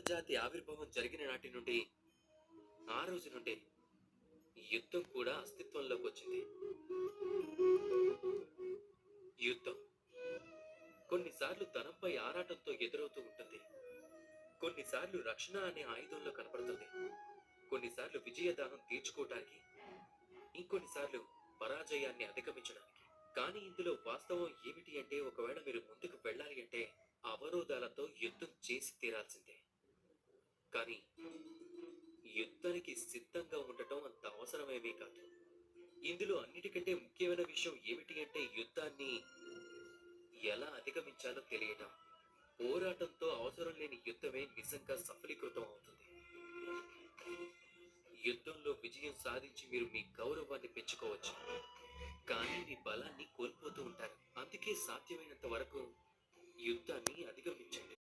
జాతి ఆవిర్భావం జరిగిన నాటి నుండి ఆ రోజు నుండి యుద్ధం కూడా అస్తిత్వంలోకి వచ్చింది. యుద్ధం కొన్నిసార్లు ధనంపై ఆరాటంతో ఎదురవుతూ ఉంటుంది. కొన్నిసార్లు రక్షణ అనే ఆయుధంలో కనపడుతుంది. కొన్నిసార్లు విజయదాహం తీర్చుకోవటానికి, ఇంకొన్నిసార్లు పరాజయాన్ని అధిగమించడానికి. కానీ ఇందులో వాస్తవం ఏమిటి అంటే, ఒకవేళ మీరు ముందుకు వెళ్ళాలి అంటే అవరోధాలతో యుద్ధం చేసి తీరాల్సిందే. కానీ యుద్ధానికి సిద్ధంగా ఉండటం అంత అవసరమేమీ కాదు. ఇందులో అన్నిటికంటే ముఖ్యమైన విషయం ఏమిటి అంటే, యుద్ధాన్ని ఎలా అధిగమించాలో తెలియటం. పోరాటంతో అవసరం లేని యుద్ధమే నిజంగా సఫలీకృతం అవుతుంది. యుద్ధంలో విజయం సాధించి మీరు మీ గౌరవాన్ని పెంచుకోవచ్చు, కానీ మీ బలాన్ని కోల్పోతూ ఉంటారు. అందుకే సాధ్యమైనంత వరకు యుద్ధాన్ని అధిగమించండి.